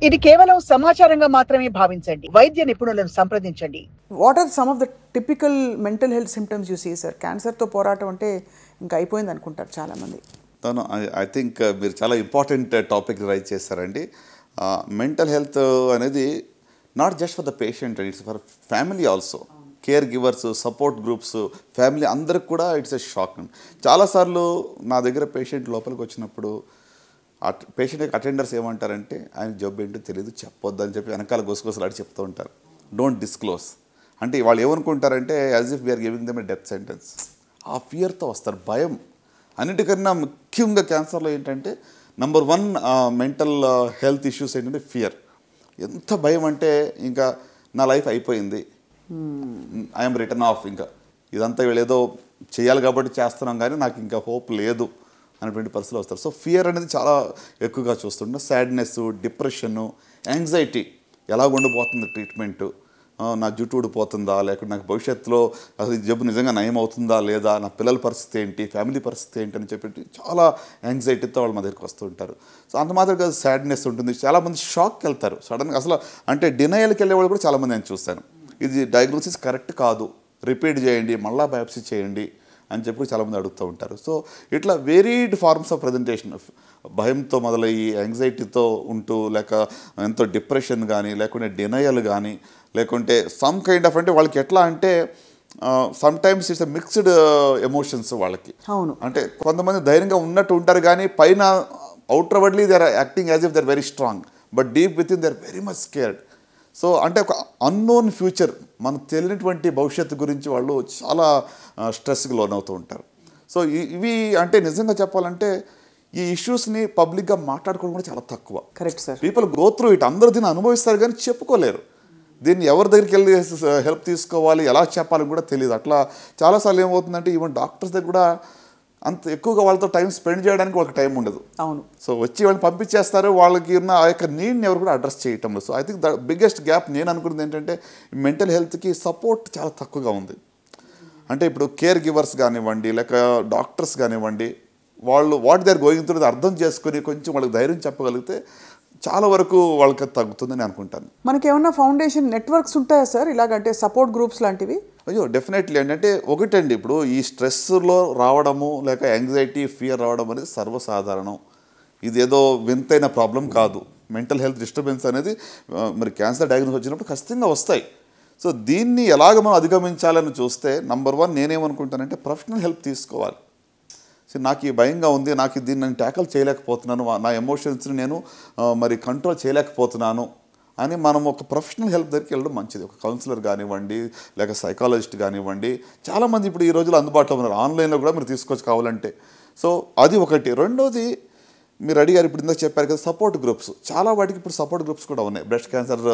ఇది కేవలం సమాచారంగా మాత్రమే భావించండి. వైద్య నిపుణులను సంప్రదించండి. What are some of the typical mental health symptoms you see sir? క్యాన్సర్తో పోరాటం అంటే ఇంకా అయిపోయింది అనుకుంటారు చాలామంది. ఐ థింక్ మీరు చాలా ఇంపార్టెంట్ టాపిక్ రైజ్ చేస్తారండి. మెంటల్ హెల్త్ అనేది not just for the patient, it's for family also. Care givers, support groups, family అందరికి కూడా ఇట్స్ ఎ షాక్. చాలాసార్లు నా దగ్గర పేషెంట్ లోపలికి వచ్చినప్పుడు పేషెంట్ అటెండర్స్ ఏమంటారంటే, ఆయన జబ్బు ఏంటో తెలియదు, చెప్పొద్దు అని చెప్పి వెనకాల గుసగుసలాడి చెప్తూ ఉంటారు. డోంట్ డిస్క్లోజ్ అంటే వాళ్ళు ఏమనుకుంటారంటే as if we're giving them a death sentence. ఆ ఫియర్తో వస్తారు, భయం. అన్నిటికన్నా ముఖ్యంగా క్యాన్సర్లో ఏంటంటే నంబర్ 1 మెంటల్ హెల్త్ ఇష్యూస్ ఏంటంటే ఫియర్. ఎంత భయం అంటే ఇంకా నా లైఫ్ అయిపోయింది, ఐఎమ్ రిటర్న్ ఆఫ్, ఇంకా ఇదంతా వీళ్ళేదో చేయాలి కాబట్టి చేస్తున్నాం కానీ నాకు ఇంకా హోప్ లేదు అనేటువంటి పరిస్థితులు వస్తారు. సో ఫియర్ అనేది చాలా ఎక్కువగా చూస్తుంటాం. సాడ్నెస్, డిప్రెషను, యాంగ్జైటీ, ఎలా ఉండిపోతుంది ట్రీట్మెంటు, నా జుట్టు ఊడిపోతుందా, లేకుంటే నాకు భవిష్యత్తులో అసలు ఈ జబ్బు నిజంగా నయం అవుతుందా లేదా, నా పిల్లల పరిస్థితి ఏంటి, ఫ్యామిలీ పరిస్థితి ఏంటి అని చెప్పి చాలా యాంగ్జైటీతో వాళ్ళు మా దగ్గరికి వస్తూ ఉంటారు. సో అంత మాత్రం కాదు, సాడ్నెస్ ఉంటుంది. చాలామంది షాక్కి వెళ్తారు సడన్గా, అసలు అంటే డినయల్కి వెళ్ళే వాళ్ళు కూడా చాలామంది నేను చూస్తాను. ఇది డయాగ్నోసిస్ కరెక్ట్ కాదు, రిపీట్ చేయండి, మళ్ళీ బయాప్సీ చేయండి అని చెప్పి చాలామంది అడుగుతూ ఉంటారు. సో ఇట్లా వేరీడ్ ఫార్మ్స్ ఆఫ్ ప్రజెంటేషన్, భయంతో మొదలయ్యి యాంగ్జైటీతో ఉంటూ, లేక ఎంతో డిప్రెషన్ కానీ, లేకుంటే డినయల్ కానీ, లేకుంటే సమ్ కైండ్ ఆఫ్, అంటే వాళ్ళకి ఎట్లా అంటే sometimes it's mixed emotions వాళ్ళకి. అవును, అంటే కొంతమంది ధైర్యంగా ఉన్నట్టు ఉంటారు కానీ పైన outwardly they are acting as if they are very strong, but deep within they are very much scared. So అంటే ఒక అన్నోన్ ఫ్యూచర్, మనకు తెలియనటువంటి భవిష్యత్తు గురించి వాళ్ళు చాలా స్ట్రెస్కి లోనవుతూ ఉంటారు. సో ఇవి అంటే నిజంగా చెప్పాలంటే ఈ ఇష్యూస్ని పబ్లిక్గా మాట్లాడుకోవడం కూడా చాలా తక్కువ. Correct sir. People go through it, అందరూ దీన్ని అనుభవిస్తారు కానీ చెప్పుకోలేరు. దీన్ని ఎవరి దగ్గరికి వెళ్ళి హెల్ప్ తీసుకోవాలి, ఎలా చెప్పాలని కూడా తెలియదు. అట్లా చాలాసార్లు ఏమవుతుందంటే ఈవెన్ డాక్టర్స్ దగ్గర కూడా అంత ఎక్కువగా వాళ్ళతో టైం స్పెండ్ చేయడానికి వాళ్ళకి టైం ఉండదు. అవును. సో వచ్చి వాళ్ళని పంపించేస్తారు, వాళ్ళకి ఉన్న ఆ యొక్క నీడ్ని ఎవరు కూడా అడ్రస్ చేయటం లేదు. So I think the biggest gap నేను అనుకున్నది ఏంటంటే మెంటల్ హెల్త్కి సపోర్ట్ చాలా తక్కువగా ఉంది. అంటే ఇప్పుడు కేర్ గివర్స్ కానివ్వండి, లేక డాక్టర్స్ కానివ్వండి, వాళ్ళు what they are going through అర్థం చేసుకుని కొంచెం వాళ్ళకి ధైర్యం చెప్పగలిగితే చాలా వరకు వాళ్ళకి తగ్గుతుందని అనుకుంటాను. మనకి ఏమన్నా ఫౌండేషన్ నెట్వర్క్స్ ఉంటాయా సార్ ఇలాగంటే సపోర్ట్ గ్రూప్స్ లాంటివి? అయ్యో డెఫినెట్లీ అండి. అంటే ఒకటండి, ఇప్పుడు ఈ స్ట్రెస్లో రావడము, లేక యాంగ్జైటీ, ఫియర్ రావడం అనేది సర్వసాధారణం. ఇది ఏదో వింతైన ప్రాబ్లం కాదు. మెంటల్ హెల్త్ డిస్టర్బెన్స్ అనేది మరి క్యాన్సర్ డయాగ్నోస్ వచ్చినప్పుడు ఖచ్చితంగా వస్తాయి. సో దీన్ని ఎలాగ మనం అధిగమించాలని చూస్తే నంబర్ 1 నేనేమనుకుంటానంటే ప్రొఫెషనల్ హెల్ప్ తీసుకోవాలి. సో నాకు ఈ భయంగా ఉంది, నాకు దీన్ని నేను ట్యాకల్ చేయలేకపోతున్నాను, నా ఎమోషన్స్ని నేను మరి కంట్రోల్ చేయలేకపోతున్నాను అని మనం ఒక ప్రొఫెషనల్ హెల్ప్ దగ్గరికి వెళ్ళడం మంచిది. ఒక కౌన్సిలర్ కానివ్వండి, లేక సైకాలజిస్ట్ కానివ్వండి, చాలామంది ఇప్పుడు ఈ రోజుల్లో అందుబాటులో ఉన్నారు, ఆన్లైన్లో కూడా మీరు తీసుకోవచ్చు కావాలంటే. సో అది ఒకటి. రెండోది మీరు అడిగారు, ఇప్పుడు ఇందాక చెప్పారు కదా సపోర్ట్ గ్రూప్స్, చాలా వాటికి ఇప్పుడు సపోర్ట్ గ్రూప్స్ కూడా ఉన్నాయి. బ్రెస్ట్ క్యాన్సర్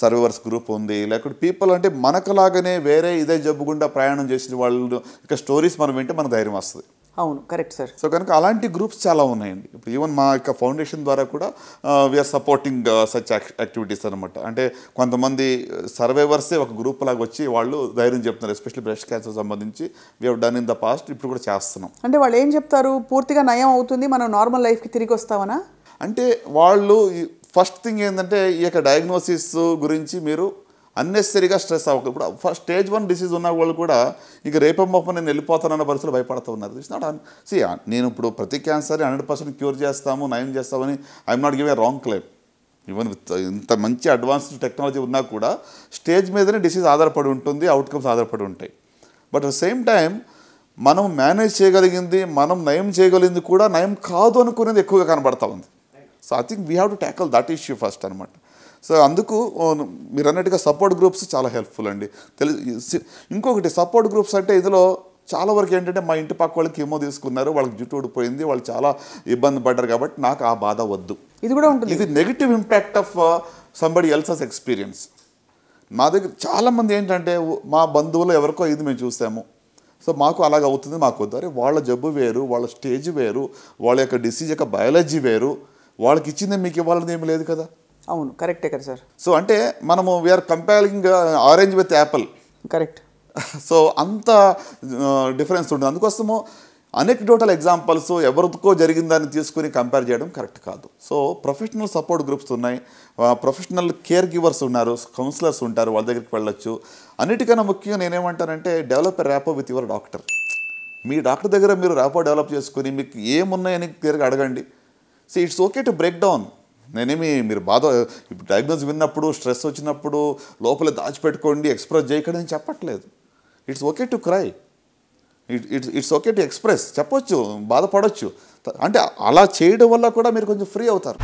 సర్వైవర్స్ గ్రూప్ ఉంది, లేకపోతే పీపుల్ అంటే మనకులాగానే వేరే ఇదే జబ్బు గుండా ప్రయాణం చేసిన వాళ్ళు ఇక స్టోరీస్ మనం వింటే మనకు ధైర్యం వస్తుంది. అవును, కరెక్ట్ సార్. సో కనుక అలాంటి గ్రూప్స్ చాలా ఉన్నాయండి. ఇప్పుడు ఈవెన్ మా యొక్క ఫౌండేషన్ ద్వారా కూడా వీఆర్ సపోర్టింగ్ సచ్ యాక్టివిటీస్ అనమాట. అంటే కొంతమంది సర్వైవర్సే ఒక గ్రూప్ లాగా వచ్చి వాళ్ళు ధైర్యం చెప్తున్నారు, ఎస్పెషల్లీ బ్రెస్ట్ క్యాన్సర్ సంబంధించి we have done in the past, ఇప్పుడు కూడా చేస్తున్నాం. అంటే వాళ్ళు ఏం చెప్తారు, పూర్తిగా నయం అవుతుంది, మనం నార్మల్ లైఫ్కి తిరిగి వస్తామనా? అంటే వాళ్ళు ఫస్ట్ థింగ్ ఏంటంటే ఈ యొక్క డయాగ్నోసిస్ గురించి మీరు అన్నెసరీగా స్ట్రెస్ అవ్వక. ఇప్పుడు ఫస్ట్ స్టేజ్ 1 డిసీజ్ ఉన్న వాళ్ళు కూడా ఇక రేపమ్మప్ప నేను వెళ్ళిపోతానన్న పరిస్థితులు భయపడుతూ ఉన్నారు. ఇట్స్ నాట్ నేను ఇప్పుడు ప్రతి క్యాన్సర్ 100% క్యూర్ చేస్తాము, నయం చేస్తామని I'm not give a wrong claim. Even ఇంత మంచి అడ్వాన్స్డ్ టెక్నాలజీ ఉన్నా కూడా స్టేజ్ మీదనే డిసీజ్ ఆధారపడి ఉంటుంది, అవుట్కమ్స్ ఆధారపడి ఉంటాయి. But at the same time మనం మేనేజ్ చేయగలిగింది, మనం నయం చేయగలిగింది కూడా నయం కాదు అనుకునేది ఎక్కువగా కనబడతా ఉంది. So I think we have to ట్యాకల్ that issue first అనమాట. సో అందుకు మీరు అన్నట్టుగా సపోర్ట్ గ్రూప్స్ చాలా హెల్ప్ఫుల్ అండి. ఇంకొకటి సపోర్ట్ గ్రూప్స్ అంటే ఇందులో చాలా వరకు ఏంటంటే మా ఇంటి పక్క వాళ్ళకి ఏమో తీసుకున్నారు, వాళ్ళకి జుట్టు ఊడిపోయింది, వాళ్ళు చాలా ఇబ్బంది పడ్డారు కాబట్టి నాకు ఆ బాధ వద్దు, ఇది కూడా ఉంటుంది. ఇది negative impact of somebody else's experience. మా దగ్గర చాలామంది ఏంటంటే మా బంధువులు ఎవరికో ఇది మేము చూసాము, సో మాకు అలాగ అవుతుంది, మాకు వద్దు. అరే వాళ్ళ జబ్బు వేరు, వాళ్ళ స్టేజ్ వేరు, వాళ్ళ యొక్క డిసీజ్ యొక్క బయాలజీ వేరు, వాళ్ళకి ఇచ్చిందే మీకు ఇవ్వాలని ఏమి లేదు కదా. అవును, కరెక్టే కదా సార్. సో అంటే మనము we're comparing orange with apple. Correct. So అంత డిఫరెన్స్ ఉంటుంది. అందుకోసము అనెక్డోటల్ ఎగ్జాంపుల్స్ ఎవరికో జరిగిందని తీసుకుని కంపేర్ చేయడం కరెక్ట్ కాదు. సో ప్రొఫెషనల్ సపోర్ట్ గ్రూప్స్ ఉన్నాయి, ప్రొఫెషనల్ కేర్ గివర్స్ ఉన్నారు, కౌన్సిలర్స్ ఉంటారు, వాళ్ళ దగ్గరికి వెళ్ళొచ్చు. అన్నిటికన్నా ముఖ్యంగా నేనేమంటానంటే develop a rapport with your doctor. మీ డాక్టర్ దగ్గర మీరు ర్యాపో డెవలప్ చేసుకుని మీకు ఏమున్నాయని క్లియర్గా అడగండి. So it's okay to break down. నేనేమి మీరు బాధ ఇప్పుడు డయాగ్నోస్ విన్నప్పుడు స్ట్రెస్ వచ్చినప్పుడు లోపల దాచిపెట్టుకోండి, ఎక్స్ప్రెస్ చేయకండి అని చెప్పట్లేదు. It's okay to cry, it's okay to express, చెప్పొచ్చు, బాధపడవచ్చు. అంటే అలా చేయడం వల్ల కూడా మీరు కొంచెం ఫ్రీ అవుతారు.